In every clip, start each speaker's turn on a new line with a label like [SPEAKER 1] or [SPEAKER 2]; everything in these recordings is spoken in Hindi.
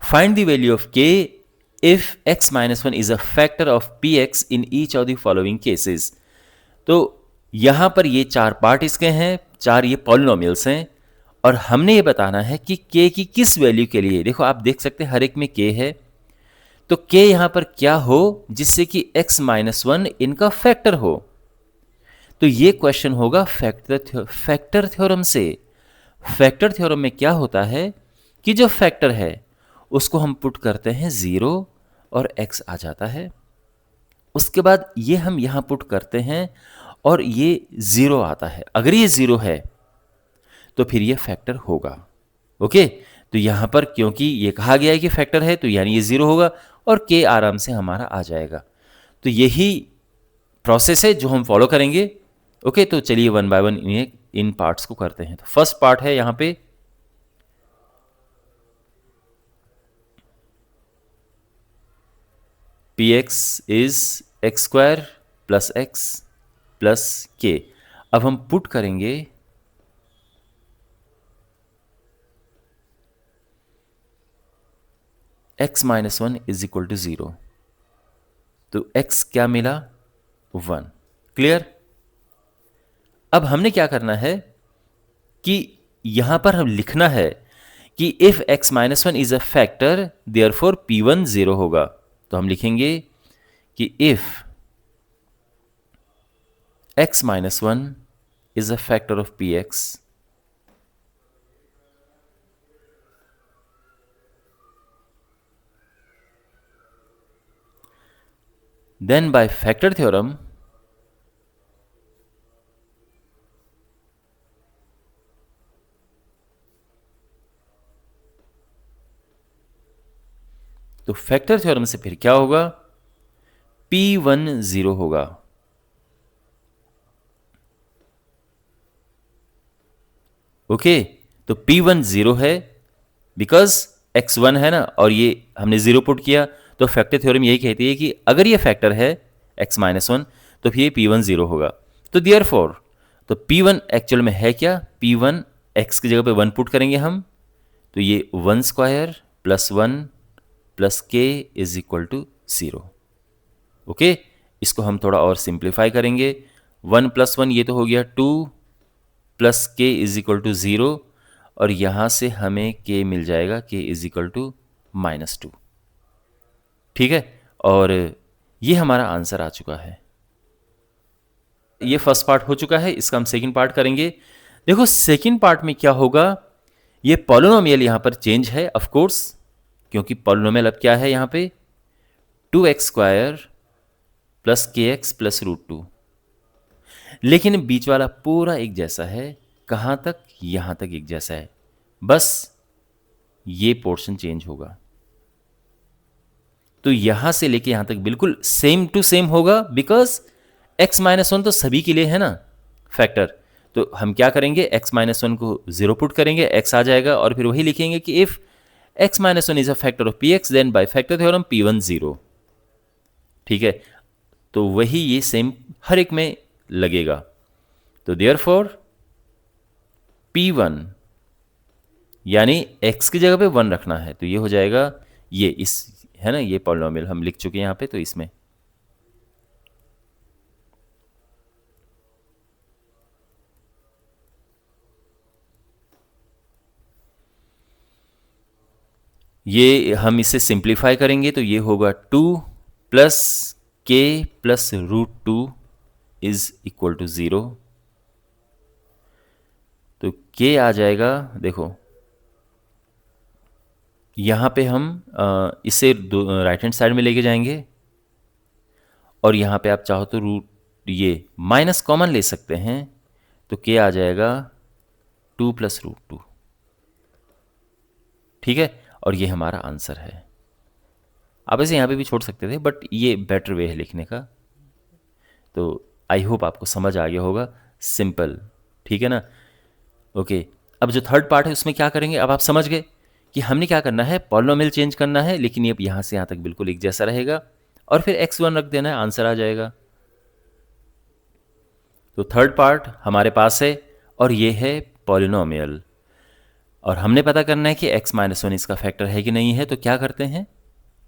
[SPEAKER 1] फाइंड द वैल्यू ऑफ के if x minus one is a factor of P x in each of the following cases. तो यहां पर ये चार पार्ट इसके हैं, चार ये पॉलिनोमियल्स हैं, और हमने ये बताना है कि k की किस वैल्यू के लिए। देखो आप देख सकते हैं हर एक में k है, तो k यहां पर क्या हो जिससे कि x माइनस वन इनका फैक्टर हो। तो ये क्वेश्चन होगा फैक्टर थ्योरम से। फैक्टर थ्योरम में क्या होता है कि जो फैक्टर है उसको हम पुट करते हैं 0 और x आ जाता है। उसके बाद ये हम यहां पुट करते हैं और ये 0 आता है। अगर ये 0 है तो फिर ये फैक्टर होगा। ओके, तो यहां पर क्योंकि ये कहा गया है कि फैक्टर है तो यानी ये 0 होगा और k आराम से हमारा आ जाएगा। तो यही प्रोसेस है जो हम फॉलो करेंगे। ओके, तो चलिए वन बाय वन इन पार्ट्स को करते हैं। तो फर्स्ट पार्ट है यहां पे p x is x square plus x plus k. अब हम पुट करेंगे x minus one is equal to 0। तो x क्या मिला? 1। क्लियर? अब हमने क्या करना है कि यहां पर हम लिखना है कि if x minus one is a factor therefore P1 0 होगा। तो हम लिखेंगे कि if x minus one is a factor of Px, then by factor theorem तो फैक्टर थ्योरम से फिर क्या होगा? P1 0 होगा। ओके, तो P1 0 है बिकॉज x1 है ना, और ये हमने 0 पुट किया। तो फैक्टर थ्योरम यही कहती है कि अगर ये फैक्टर है x माइनस वन तो फिर ये P1 0 होगा। तो देयरफॉर तो P1 एक्चुअल में है क्या? P1 x की जगह पे 1 पुट करेंगे हम, तो ये 1 स्क्वायर प्लस 1 प्लस के इज इक्वल टू 0। ओके, इसको हम थोड़ा और सिंप्लीफाई करेंगे। 1 प्लस 1 ये तो हो गया 2 प्लस के इज इक्वल टू 0, और यहां से हमें के मिल जाएगा के इज इक्वल टू -2। ठीक है, और ये हमारा आंसर आ चुका है। ये फर्स्ट पार्ट हो चुका है, इसका हम सेकंड पार्ट करेंगे। देखो सेकंड पार्ट में क्या होगा, ये पॉलिनोमियल यहां पर चेंज है ऑफ कोर्स, क्योंकि पॉलिनोमियल अब क्या है यहां पे 2x स्क्वायर प्लस के एक्स प्लस √2, लेकिन बीच वाला पूरा एक जैसा है। कहां तक? यहां तक एक जैसा है, बस ये पोर्शन चेंज होगा। तो यहां से लेके यहां तक बिल्कुल सेम टू सेम होगा, बिकॉज x माइनस वन तो सभी के लिए है ना फैक्टर। तो हम क्या करेंगे, x माइनस वन को 0 पुट करेंगे, x आ जाएगा, और फिर वही लिखेंगे कि if x minus one is a factor of Px then by factor theorem P1 0। ठीक है, तो वही ये सेम हर एक में लगेगा। तो देयरफॉर P1 यानी x की जगह पे 1 रखना है, तो ये हो जाएगा, ये इस है ना, ये पॉलिनोमियल हम लिख चुके हैं यहां पे, तो इसमें ये हम इसे सिंप्लीफाई करेंगे तो ये होगा 2 प्लस के प्लस √2 इज इक्वल टू 0। तो के आ जाएगा, देखो यहां पे हम इसे राइट हैंड साइड में लेके जाएंगे, और यहां पे आप चाहो तो रूट ये माइनस कॉमन ले सकते हैं, तो के आ जाएगा 2 प्लस √2। ठीक है, और ये हमारा आंसर है। आप इसे यहाँ पे भी छोड़ सकते थे, बट ये बेटर वे है लिखने का। तो आई होप आपको समझ आ गया होगा, सिंपल। ठीक है ना? ओके, अब जो थर्ड पार्ट है उसमें क्या करेंगे, अब आप समझ गए कि हमने क्या करना है, पॉलिनोमियल चेंज करना है, लेकिन ये यहाँ से यहाँ तक बिल्कुल एक जैसा रहेगा, और फिर x1 रख देना है, आंसर आ जाएगा। तो थर्ड पार्ट हमारे पास है, और ये है पॉलिनोमियल। और हमने पता करना है कि x माइनस वन इसका फैक्टर है कि नहीं है, तो क्या करते हैं,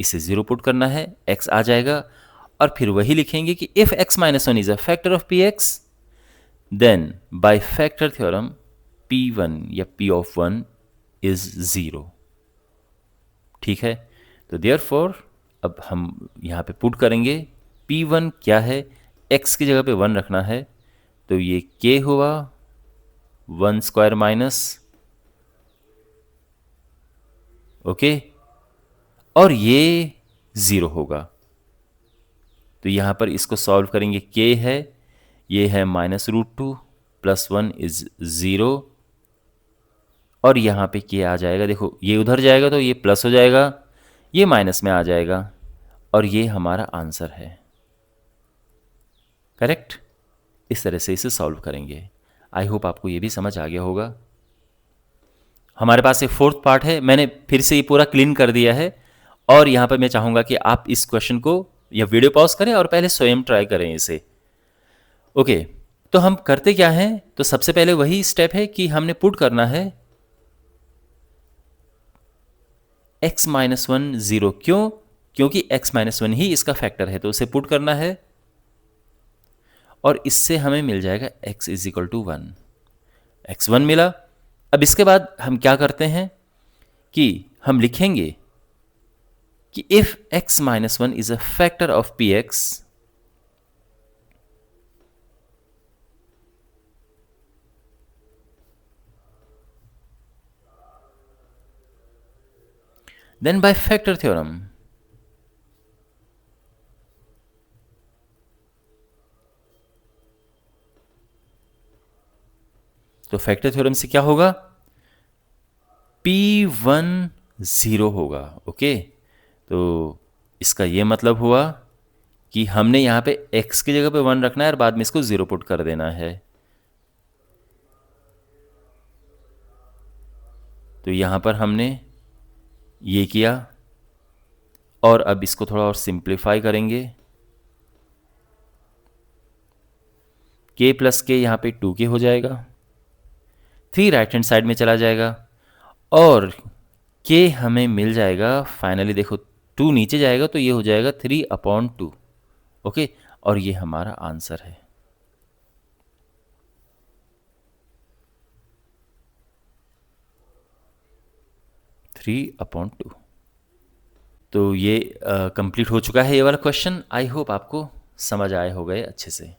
[SPEAKER 1] इसे 0 पुट करना है, x आ जाएगा और फिर वही लिखेंगे कि if x minus one is a factor of px then by factor theorem p1 या p ऑफ 1 इज़ 0। ठीक है, तो देयरफॉर अब हम यहाँ पे पुट करेंगे p1 क्या है, x की जगह पे 1 रखना है, तो ये k हुआ 1 स्क्वायर माइनस, ओके, और ये 0 होगा। तो यहाँ पर इसको सॉल्व करेंगे, k है, ये है -√2 प्लस 1 इज 0, और यहाँ पे k आ जाएगा, देखो ये उधर जाएगा तो ये प्लस हो जाएगा, ये माइनस में आ जाएगा, और ये हमारा आंसर है। करेक्ट, इस तरह से इसे सॉल्व करेंगे। आई होप आपको ये भी समझ आ गया होगा। हमारे पास एक फोर्थ पार्ट है, मैंने फिर से ये पूरा क्लीन कर दिया है, और यहाँ पर मैं चाहूँगा कि आप इस क्वेश्चन को या वीडियो पॉज करें और पहले स्वयं ट्राई करें इसे। ओके, तो हम करते क्या हैं, तो सबसे पहले वही स्टेप है कि हमने पुट करना है x माइनस वन 0, क्यों, क्योंकि x माइनस वन ही इसका फैक्टर है, तो उसे पुट करना है, और इससे हमें मिल जाएगा x is equal to 1, x1 मिला। अब इसके बाद हम क्या करते हैं कि हम लिखेंगे कि if x minus one is a factor of px then by factor theorem तो फैक्टर थ्योरम से क्या होगा, P1 0 होगा। ओके, तो इसका ये मतलब हुआ कि हमने यहाँ पे x की जगह पे 1 रखना है और बाद में इसको 0 पुट कर देना है। तो यहाँ पर हमने ये किया, और अब इसको थोड़ा और सिंप्लीफाई करेंगे, k प्लस के यहाँ पे 2k हो जाएगा, 3 राइट हैंड साइड में चला जाएगा, और k हमें मिल जाएगा फाइनली, देखो 2 नीचे जाएगा तो ये हो जाएगा 3/2। ओके, और ये हमारा आंसर है। (3/2). तो ये कंप्लीट हो चुका है ये वाला क्वेश्चन। आई होप आपको समझ आए हो गए अच्छे से।